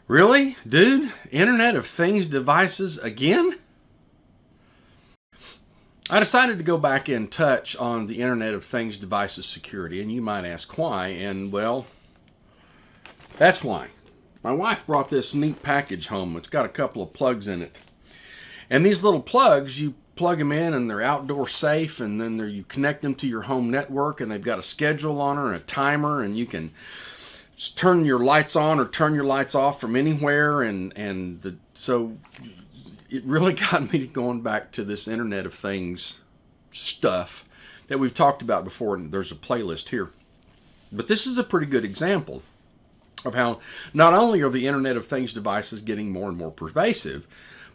Really? Dude? Internet of Things devices again? I decided to go back and touch on the Internet of Things devices security, and you might ask why, and well, that's why. My wife brought this neat package home. It's got a couple of plugs in it. And these little plugs, you plug them in and they're outdoor safe, and then you connect them to your home network, and they've got a schedule on her and a timer, and you can just turn your lights on or turn your lights off from anywhere. So it really got me going back to this Internet of Things stuff that we've talked about before, and there's a playlist here. But this is a pretty good example of how not only are the Internet of Things devices getting more and more pervasive,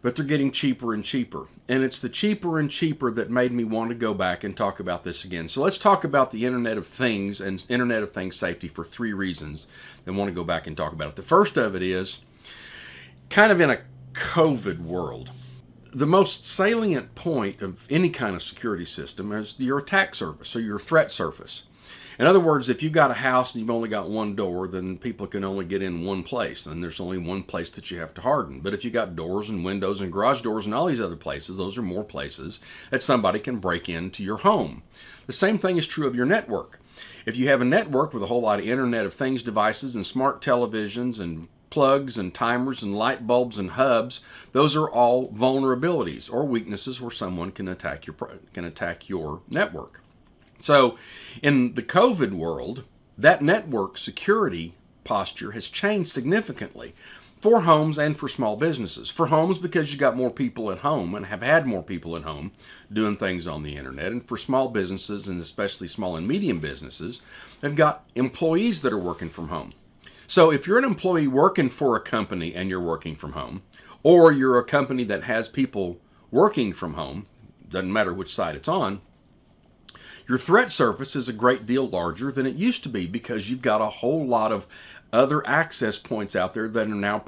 but they're getting cheaper and cheaper. And it's the cheaper and cheaper that made me want to go back and talk about this again. So let's talk about the Internet of Things and Internet of Things safety for 3 reasons that I want to go back and talk about it. The first of it is kind of in a COVID world. The most salient point of any kind of security system is your attack surface, or your threat surface. In other words, if you've got a house and you've only got one door, then people can only get in one place, and there's only one place that you have to harden. But if you've got doors and windows and garage doors and all these other places, those are more places that somebody can break into your home. The same thing is true of your network. If you have a network with a whole lot of Internet of Things devices and smart televisions and plugs and timers and light bulbs and hubs, those are all vulnerabilities or weaknesses where someone can attack your network. So in the COVID world, that network security posture has changed significantly for homes and for small businesses. For homes, because you got more people at home and have had more people at home doing things on the internet. And for small businesses, and especially small and medium businesses, they've got employees that are working from home. So if you're an employee working for a company and you're working from home, or you're a company that has people working from home, doesn't matter which side it's on, your threat surface is a great deal larger than it used to be, because you've got a whole lot of other access points out there that are now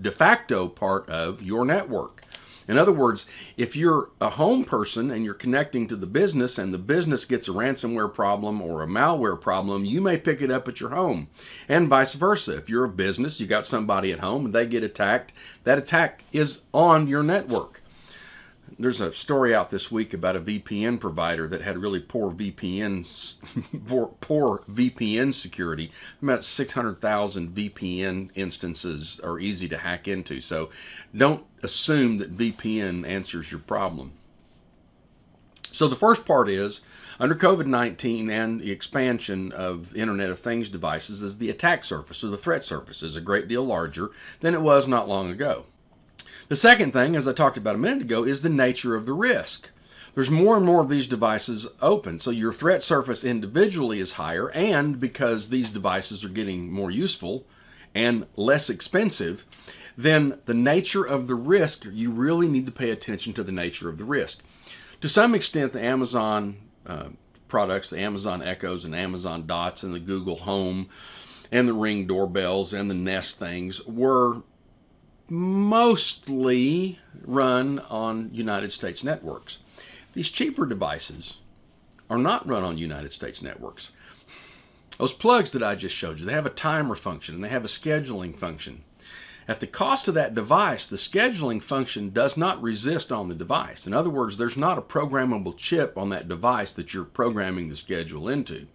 de facto part of your network. In other words, if you're a home person and you're connecting to the business, and the business gets a ransomware problem or a malware problem, you may pick it up at your home, and vice versa. If you're a business, you got somebody at home and they get attacked, that attack is on your network. There's a story out this week about a VPN provider that had really poor VPN security. About 600,000 VPN instances are easy to hack into. So don't assume that VPN answers your problem. So the first part is, under COVID-19 and the expansion of Internet of Things devices, is the attack surface, or the threat surface, is a great deal larger than it was not long ago. The second thing, as I talked about a minute ago, is the nature of the risk. There's more and more of these devices open, so your threat surface individually is higher, and because these devices are getting more useful and less expensive, then the nature of the risk, you really need to pay attention to the nature of the risk. To some extent, the Amazon products, the Amazon Echoes and Amazon Dots and the Google Home and the Ring doorbells and the Nest things were mostly run on United States networks. These cheaper devices are not run on United States networks. Those plugs that I just showed you, they have a timer function and they have a scheduling function. At the cost of that device, the scheduling function does not resist on the device. In other words, there's not a programmable chip on that device that you're programming the schedule into.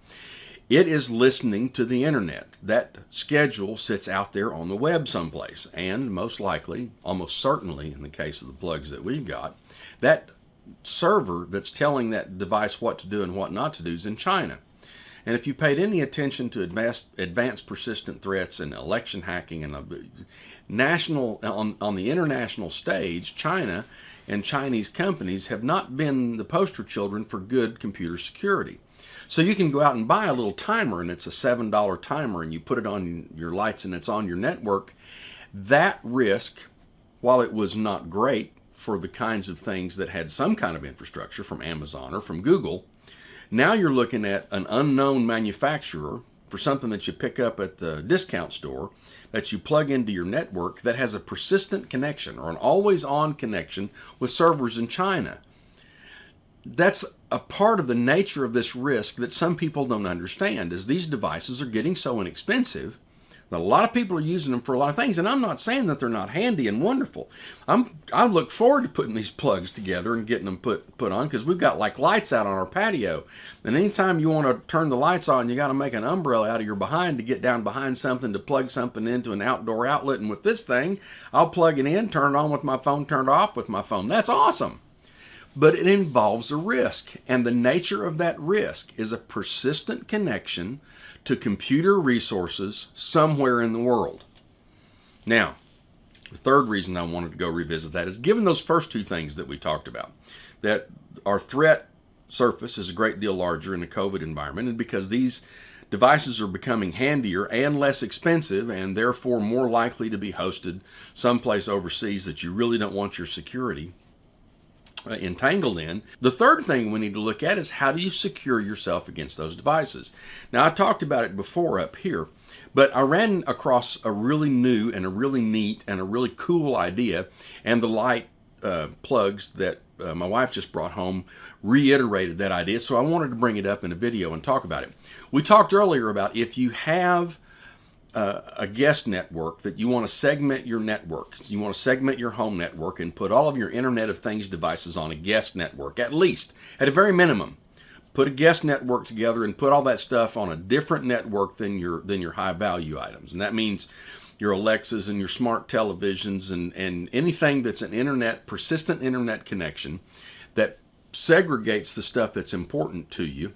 It is listening to the internet. That schedule sits out there on the web someplace, and most likely, almost certainly in the case of the plugs that we've got, that server that's telling that device what to do and what not to do is in China. And if you paid any attention to advanced persistent threats and election hacking and on the international stage, China and Chinese companies have not been the poster children for good computer security. So you can go out and buy a little timer, and it's a $7 timer, and you put it on your lights and it's on your network. That risk, while it was not great for the kinds of things that had some kind of infrastructure from Amazon or from Google, now you're looking at an unknown manufacturer for something that you pick up at the discount store that you plug into your network that has a persistent connection or an always-on connection with servers in China. That's a part of the nature of this risk that some people don't understand, is these devices are getting so inexpensive Now, a lot of people are using them for a lot of things, and I'm not saying that they're not handy and wonderful. I look forward to putting these plugs together and getting them put on, because we've got like lights out on our patio, and anytime you want to turn the lights on, you got to make an umbrella out of your behind to get down behind something to plug something into an outdoor outlet. And with this thing, I'll plug it in, turn it on with my phone, turn it off with my phone. That's awesome. But it involves a risk, and the nature of that risk is a persistent connection to computer resources somewhere in the world. Now, the third reason I wanted to go revisit that is, given those first two things that we talked about, that our threat surface is a great deal larger in the COVID environment, and because these devices are becoming handier and less expensive, and therefore more likely to be hosted someplace overseas that you really don't want your security entangled in. The third thing we need to look at is, how do you secure yourself against those devices? Now, I talked about it before up here, but I ran across a really new and a really neat and a really cool idea, and the light plugs that my wife just brought home reiterated that idea, so I wanted to bring it up in a video and talk about it. We talked earlier about, if you have a guest network, that you want to segment your network. You want to segment your home network and put all of your Internet of Things devices on a guest network, at least, at a very minimum. Put a guest network together and put all that stuff on a different network than your high value items. And that means your Alexas and your smart televisions and anything that's an persistent internet connection that segregates the stuff that's important to you.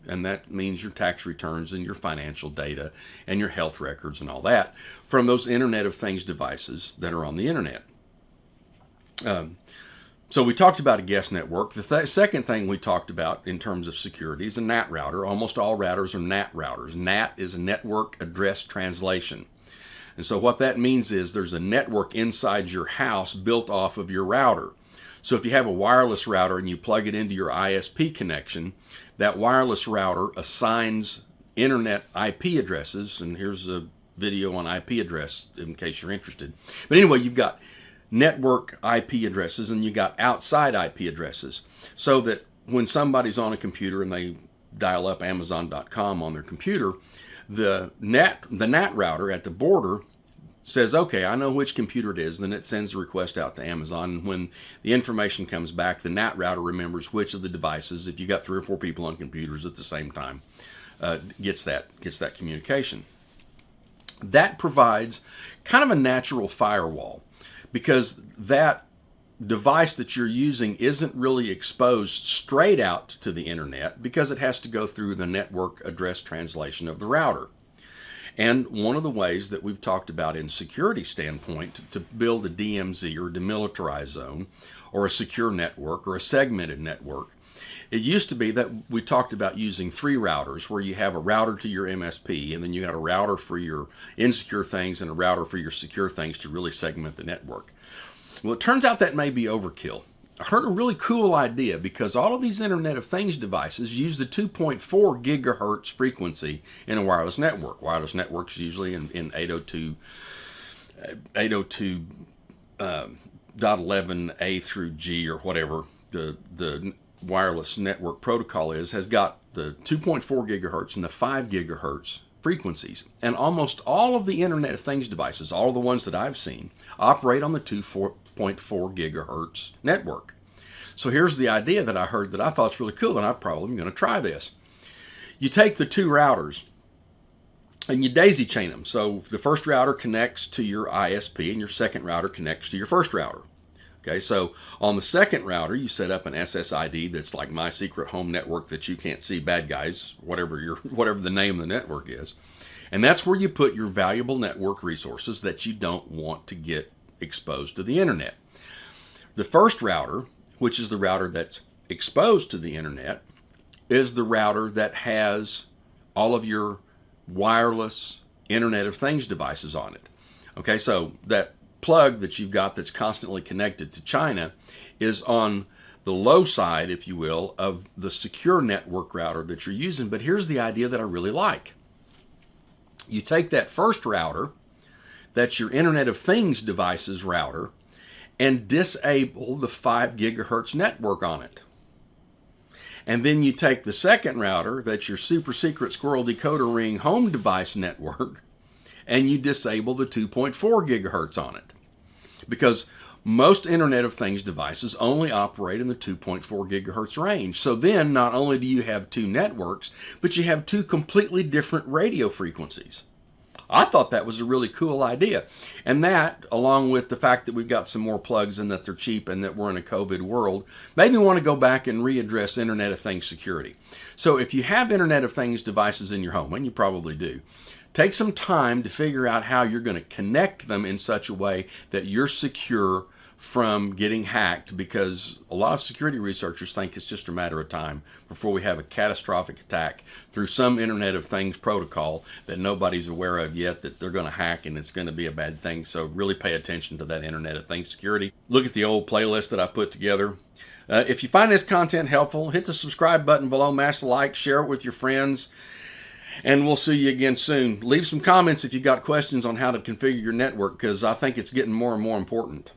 And that means your tax returns and your financial data and your health records and all that, from those Internet of Things devices that are on the internet. So we talked about a guest network. The second thing we talked about in terms of security is a NAT router. Almost all routers are NAT routers. NAT is a network address translation. And so what that means is, there's a network inside your house built off of your router. So if you have a wireless router and you plug it into your ISP connection, that wireless router assigns internet IP addresses, and here's a video on IP address in case you're interested. But anyway, you've got network IP addresses and you got outside IP addresses, so that when somebody's on a computer and they dial up Amazon.com on their computer, the NAT router at the border says, okay, I know which computer it is. Then it sends a request out to Amazon. And when the information comes back, the NAT router remembers which of the devices, if you got 3 or 4 people on computers at the same time, gets that communication. That provides kind of a natural firewall, because that device that you're using isn't really exposed straight out to the internet, because it has to go through the network address translation of the router. And one of the ways that we've talked about in security standpoint to build a DMZ, or demilitarized zone, or a secure network, or a segmented network, it used to be that we talked about using 3 routers, where you have a router to your MSP, and then you got a router for your insecure things and a router for your secure things to really segment the network. Well, it turns out that may be overkill. I heard a really cool idea, because all of these Internet of Things devices use the 2.4 gigahertz frequency in a wireless network. Wireless networks usually in 802.11a through G, or whatever the wireless network protocol has got the 2.4 gigahertz and the 5 gigahertz frequencies. And almost all of the Internet of Things devices, all the ones that I've seen, operate on the 2.4 gigahertz network. So here's the idea that I heard that I thought is really cool, and I probably am going to try this. You take the 2 routers and you daisy chain them. So the first router connects to your ISP and your second router connects to your first router. Okay, so on the second router, you set up an SSID that's like my secret home network that you can't see bad guys, whatever the name of the network is. And that's where you put your valuable network resources that you don't want to get exposed to the internet. The first router, which is the router that's exposed to the internet, is the router that has all of your wireless Internet of Things devices on it. Okay, so that plug that you've got that's constantly connected to China is on the low side, if you will, of the secure network router that you're using. But here's the idea that I really like. You take that first router, that's your Internet of Things devices router, and disable the 5 gigahertz network on it. And then you take the second router, that's your super secret squirrel decoder ring home device network, and you disable the 2.4 gigahertz on it. Because most Internet of Things devices only operate in the 2.4 gigahertz range. So then not only do you have two networks, but you have two completely different radio frequencies. I thought that was a really cool idea. And that, along with the fact that we've got some more plugs and that they're cheap and that we're in a COVID world, made me want to go back and readdress Internet of Things security. So if you have Internet of Things devices in your home, and you probably do, take some time to figure out how you're going to connect them in such a way that you're secure from getting hacked, because a lot of security researchers think it's just a matter of time before we have a catastrophic attack through some Internet of Things protocol that nobody's aware of yet that they're going to hack, and it's going to be a bad thing. So really pay attention to that Internet of Things security. Look at the old playlist that I put together. If you find this content helpful, hit the subscribe button below, mash the like, share it with your friends, and we'll see you again soon. Leave some comments if you got questions on how to configure your network, because I think it's getting more and more important.